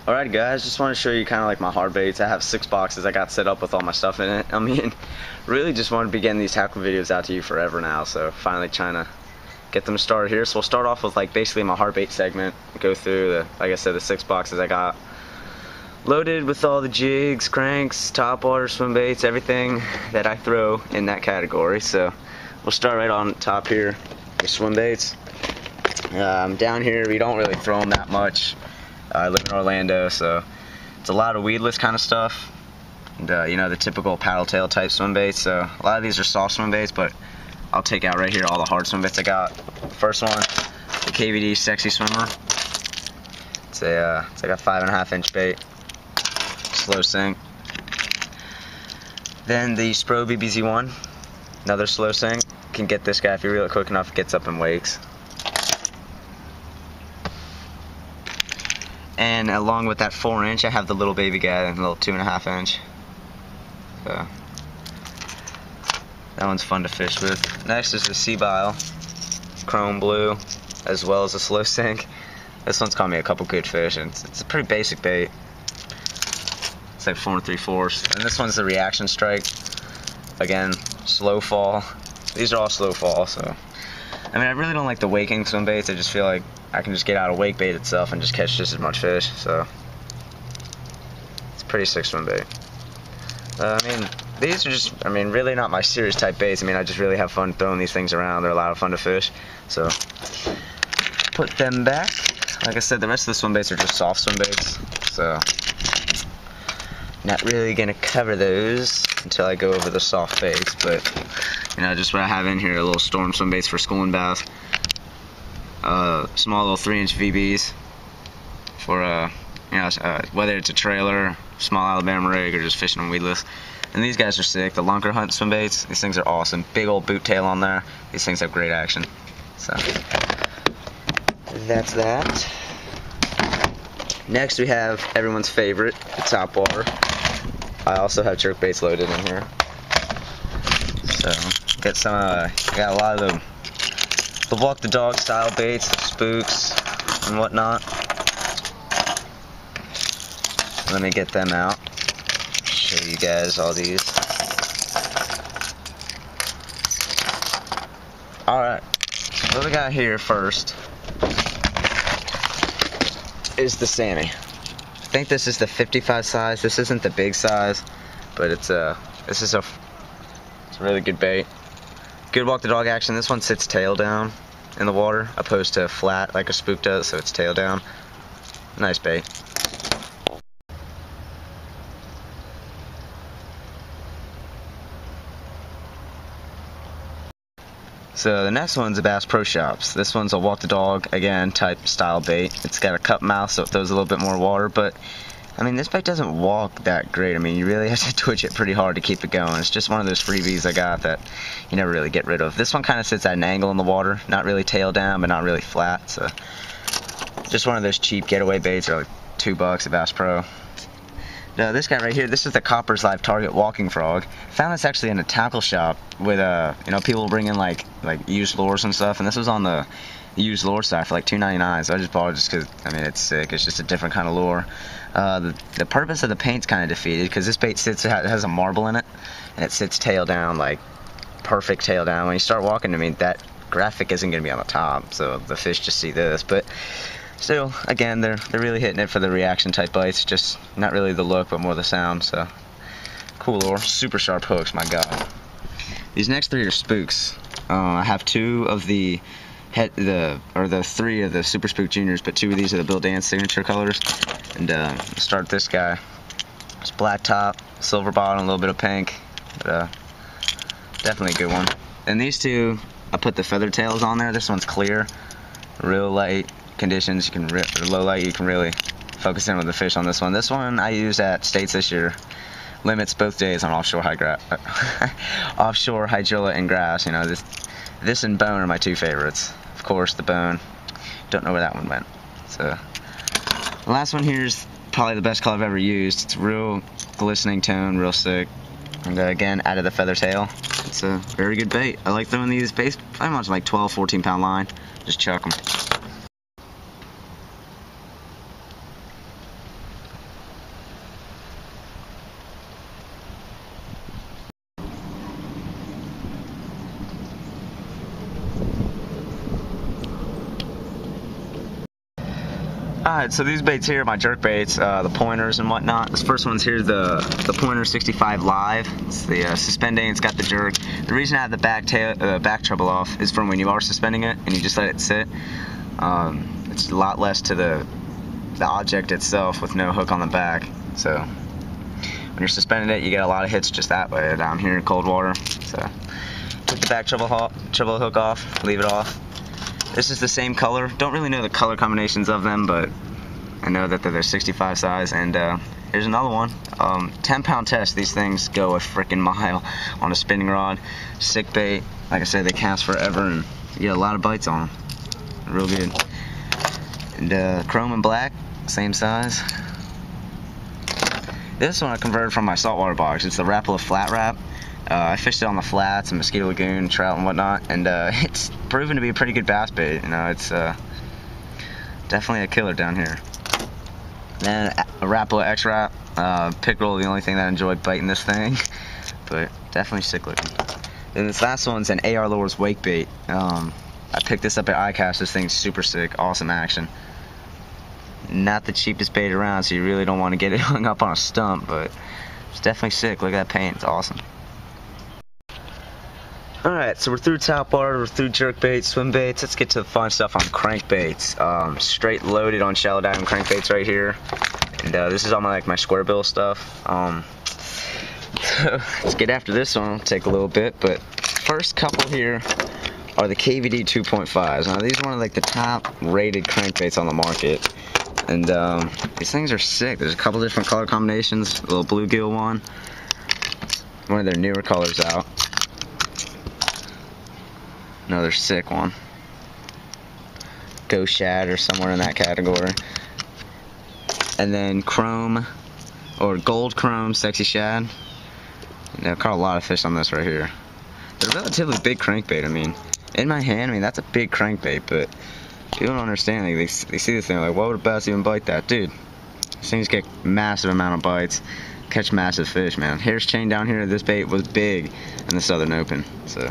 Alright guys, just want to show you kind of like my hard baits. I have 6 boxes I got set up with all my stuff in it. I mean, really just wanted to be getting these tackle videos out to you forever now, so finally trying to get them started here. So we'll start off with like basically my hard bait segment, go through the, like I said, the 6 boxes I got loaded with all the jigs, cranks, topwater, swim baits, everything that I throw in that category. So we'll start right on top here with swim baits. Down here we don't really throw them that much. I live in Orlando, so it's a lot of weedless kind of stuff, and you know, the typical paddle tail type swim baits. So a lot of these are soft swim baits, but I'll take out right here all the hard swim baits I got. First one, the KVD Sexy Swimmer. It's like a 5.5 inch bait, slow sink. Then the Spro BBZ1, another slow sink. You can get this guy if you reel it quick enough, it gets up in wakes. And along with that 4 inch, I have the little baby guy, the little 2.5 inch. So that one's fun to fish with. Next is the Sea Bile Chrome Blue, as well as a slow sink. This one's caught me a couple good fish, and it's a pretty basic bait. It's like 4 3/4. And this one's the Reaction Strike. Again, slow fall. These are all slow fall, so I mean, I really don't like the waking swim baits. I just feel like I can just get out a wake bait itself and just catch just as much fish. So it's a pretty sick swim bait. I mean, these are just, I mean, really not my serious type baits. I mean, I just really have fun throwing these things around. They're a lot of fun to fish. So put them back. Like I said, the rest of the swim baits are just soft swim baits. So not really gonna cover those until I go over the soft baits, but you know, just what I have in here, a little storm swim baits for school and bath. Small little 3 inch VBs for you know, whether it's a trailer, small Alabama rig, or just fishing on weedless. And these guys are sick. The Lunker Hunt swim baits, these things are awesome. Big old boot tail on there. These things have great action. So that's that. Next we have everyone's favorite, the topwater. I also have jerkbaits loaded in here. So get some. Got a lot of the walk the dog style baits, spooks and whatnot. Let me get them out. Show you guys all these. All right, what we got here first is the Sammy. I think this is the 55 size. This isn't the big size, but it's a really good bait. Good walk the dog action. This one sits tail down in the water, opposed to flat like a spook does, so it's tail down. Nice bait. So the next one's a Bass Pro Shops. This one's a walk the dog, again, type style bait. It's got a cup mouth, so it throws a little bit more water, but I mean, this bait doesn't walk that great. I mean, you really have to twitch it pretty hard to keep it going. It's just one of those freebies I got that you never really get rid of. This one kind of sits at an angle in the water, not really tail down, but not really flat. So just one of those cheap getaway baits. They're like $2 at Bass Pro. Now this guy right here, this is the Copper's Live Target Walking Frog. Found this actually in a tackle shop with you know, people bring in like used lures and stuff, and this was on the used lure side for like $2.99. So I just bought it just because I mean, it's sick. It's just a different kind of lure. The purpose of the paint's kind of defeated because this bait it has a marble in it, and it sits tail down, like perfect tail down. When you start walking, I mean, that graphic isn't going to be on the top, so the fish just see this. But still, again, they're really hitting it for the reaction type bites, just not really the look, but more the sound. So cool lure, super sharp hooks, my god. These next 3 are spooks. I have 2 of the 3 of the Super Spook Juniors, but 2 of these are the Bill Dance signature colors. And start this guy. It's black top, silver bottom, a little bit of pink, but definitely a good one. And these 2, I put the feather tails on there. This one's clear, real light conditions. You can low light, you can really focus in with the fish on this one. This one I used at States this year. Limits both days on offshore offshore hydrilla and grass. You know, this and bone are my 2 favorites. Of course, the bone. Don't know where that one went. So the last one here is probably the best color I've ever used. It's real glistening tone, real sick. And again, added the feather tail. It's a very good bait. I like throwing these baits pretty much like 12, 14 pound line. Just chuck them. Alright, so these baits here are my jerk baits, the pointers and whatnot. This first one's here, the Pointer 65 Live. It's the suspending, it's got the jerk. The reason I have the back treble off is from when you are suspending it and you just let it sit. It's a lot less to the object itself with no hook on the back. So when you're suspending it, you get a lot of hits just that way down here in cold water. So take the back treble hook off, leave it off. This is the same color. Don't really know the color combinations of them, but I know that they're the 65 size. And here's another one. 10-pound test. These things go a freaking mile on a spinning rod. Sick bait. Like I said, they cast forever, and you get a lot of bites on them. Real good. And chrome and black, same size. This one I converted from my saltwater box. It's the Rapala Flat Wrap. I fished it on the flats and Mosquito Lagoon, trout and whatnot, and it's proven to be a pretty good bass bait. You know, it's definitely a killer down here. Then a Rapala X-Wrap, pickerel, the only thing that I enjoyed biting this thing, but definitely sick looking. Then this last one's an AR Lures wake bait. I picked this up at iCast. This thing's super sick, awesome action. Not the cheapest bait around, so you really don't want to get it hung up on a stump, but it's definitely sick. Look at that paint, it's awesome. Alright, so we're through topwater, we're through jerkbaits, swim baits. Let's get to the fun stuff on crankbaits. Straight loaded on shallow diving crankbaits right here. And this is all my square bill stuff. So let's get after this one. It'll take a little bit, but first couple here are the KVD 2.5s. Now these are one of the top rated crankbaits on the market. And these things are sick. There's a couple different color combinations. A little bluegill one of their newer colors out. Another sick one. Ghost Shad or somewhere in that category. And then chrome or gold chrome sexy shad. And I've caught a lot of fish on this right here. They're relatively big crankbait. I mean, in my hand, I mean that's a big crankbait, but people don't understand. They see this thing like, why would a bass even bite that, dude? These things get massive amount of bites, catch massive fish, man. Harris chain down here. This bait was big in the Southern Open, so.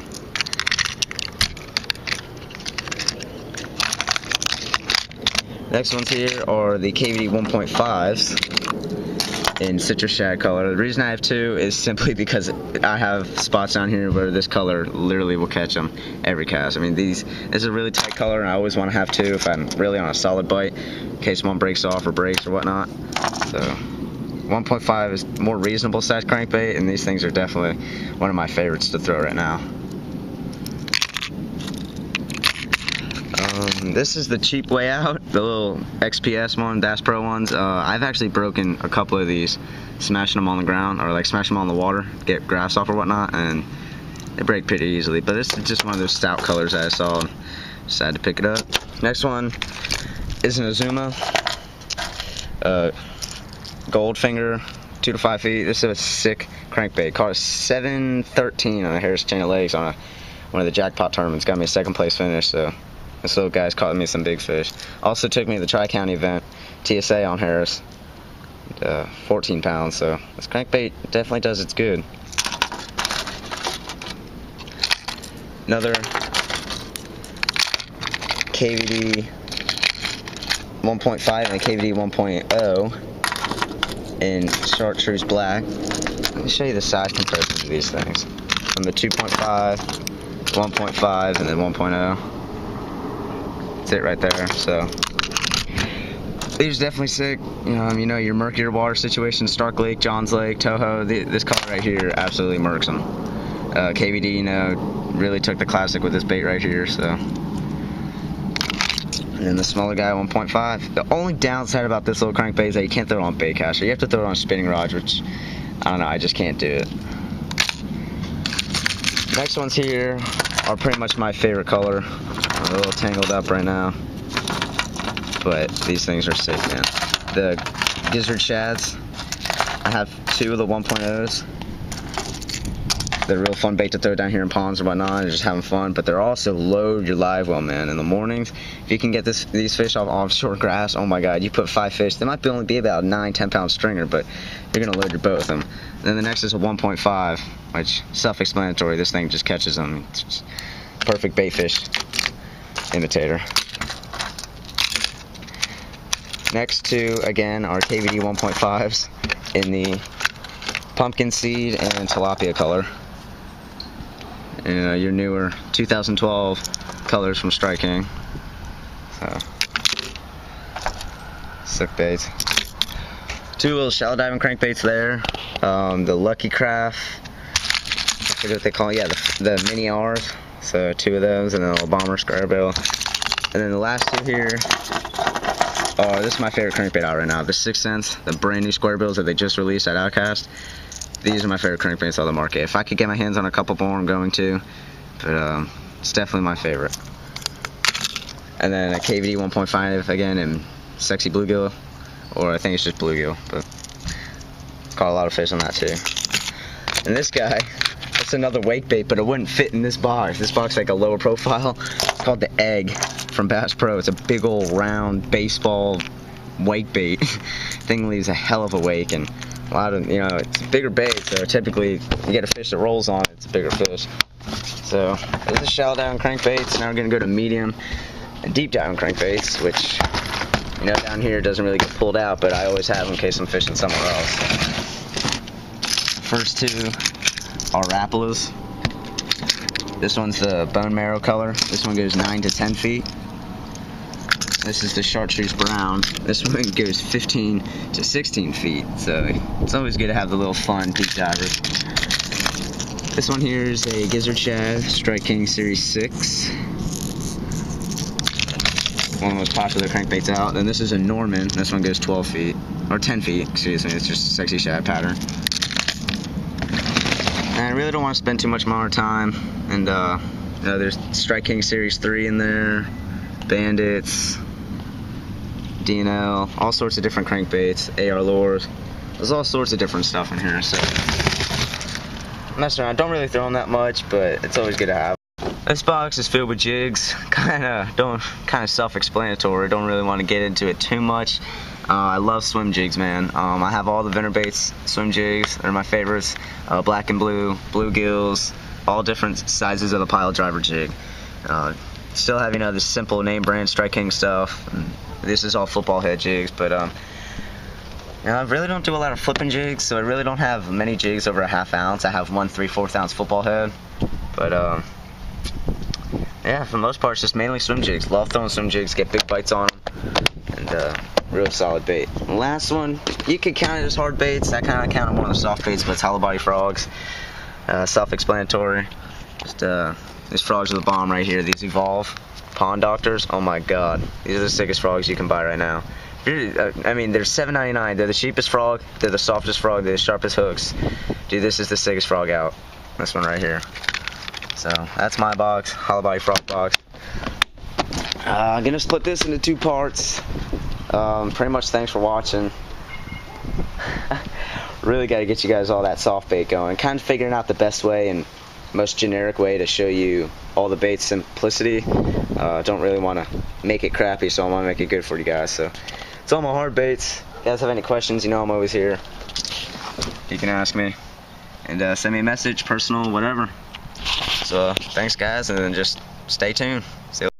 Next ones here are the KVD 1.5s in citrus shad color. The reason I have two is simply because I have spots down here where this color literally will catch them every cast. I mean, this is a really tight color, and I always want to have two if I'm really on a solid bite, in case one breaks off or breaks or whatnot. So 1.5 is more reasonable size crankbait, and these things are definitely one of my favorites to throw right now. This is the cheap way out, the little XPS one, Bass Pro ones. I've actually broken a couple of these, smashing them on the ground, or smashing them on the water, get grass off or whatnot, and they break pretty easily. But this is just one of those stout colors that I saw, and decided to pick it up. Next one is an Azuma, Goldfinger, 2 to 5 feet. This is a sick crankbait. Caught a 713 on the Harris chain of legs on one of the jackpot tournaments. Got me a second place finish, so this little guy's caught me some big fish. Also took me to the Tri-County event, TSA on Harris, 14 pounds, so this crankbait definitely does its good. Another KVD 1.5 and a KVD 1.0 in chartreuse black. Let me show you the size comparisons of these things. From the 2.5, 1.5, and then 1.0. That's it right there. So these are definitely sick. You know your murkier water situation, Stark Lake, Johns Lake, Toho. This color right here absolutely murks them. KVD, really took the classic with this bait right here. So, and then the smaller guy, 1.5. The only downside about this little crankbait is that you can't throw it on bait caster. You have to throw it on spinning rods, which I don't know. I just can't do it. Next ones here are pretty much my favorite color. I'm a little tangled up right now, but these things are sick, man. The gizzard shads, I have two of the 1.0s. They're real fun bait to throw down here in ponds or whatnot, and just having fun, but they're also load your live well, man. In the mornings, if you can get these fish off offshore grass, oh my god, you put 5 fish, they might only be about a 9-10 pound stringer, but you're gonna load your boat with them. And then the next is a 1.5, which self-explanatory, this thing just catches them. It's just perfect bait fish imitator. Next to, again, our KVD 1.5s in the pumpkin seed and tilapia color. And your newer 2012 colors from Strike King. So, sick baits. Two little shallow diving crankbaits there. The Lucky Craft, I forget what they call it. Yeah, the mini R's. So two of those, and then a little bomber square bill. And then the last two here. Oh, this is my favorite crankbait out right now. The 6 cents, the brand new square bills that they just released at Outcast. These are my favorite crankbaits on the market. If I could get my hands on a couple more, I'm going to. But it's definitely my favorite. And then a KVD 1.5 again in sexy bluegill, or I think it's just bluegill, but caught a lot of fish on that too. And this guy, it's another wake bait, but it wouldn't fit in this box. This box is like a lower profile. It's called the Egg from Bass Pro. It's a big old round baseball wake bait. Thing leaves a hell of a wake, and a lot of, you know, it's a bigger bait, so typically you get a fish that rolls on it, it's a bigger fish. So this is shallow diving crankbaits. Now we're gonna go to medium and deep diving crankbaits, which, you know, down here doesn't really get pulled out, but I always have in case I'm fishing somewhere else. First two are Rapalas. This one's the bone marrow color. This one goes 9 to 10 feet. This is the chartreuse brown. This one goes 15 to 16 feet. So it's always good to have the little fun deep divers. This one here is a Gizzard Shad Strike King Series 6. One of the most popular crankbaits out. And this is a Norman. This one goes 12 feet. Or 10 feet, excuse me. It's just a sexy shad pattern. And I really don't want to spend too much more time. And you know, there's Strike King Series 3 in there. Bandits. DNL. All sorts of different crankbaits. AR lures. There's all sorts of different stuff in here. So mess around. Don't really throw them that much, but it's always good to have. This box is filled with jigs. Kind of self-explanatory. Don't really want to get into it too much. I love swim jigs, man. I have all the Venterbaits swim jigs. They're my favorites. Black and blue, bluegills, all different sizes of the pile driver jig. Still have, you know, the simple name brand Strike King stuff. This is all football head jigs, but you know, I really don't do a lot of flipping jigs, so I really don't have many jigs over a ½ ounce. I have one 3/4 ounce football head, but yeah, for the most part, it's just mainly swim jigs. Love throwing swim jigs, get big bites on them, and real solid bait. The last one, you could count it as hard baits. I kind of count it one of the soft baits, but it's hollow body frogs. Self-explanatory. Just these frogs are the bomb right here. These Evolve Pond Doctors. Oh my God, these are the sickest frogs you can buy right now. I mean, they're $7.99. They're the cheapest frog. They're the softest frog. They're the sharpest hooks. Dude, this is the sickest frog out. This one right here. So that's my box, hollow body frog box. I'm gonna split this into 2 parts. Pretty much thanks for watching. Really got to get you guys all that soft bait going. Kind of figuring out the best way and most generic way to show you all the bait simplicity. Don't really want to make it crappy, so I want to make it good for you guys. So it's all my hard baits. If you guys have any questions, you know I'm always here. You can ask me. And send me a message, personal, whatever. So thanks guys, and then just stay tuned. See you.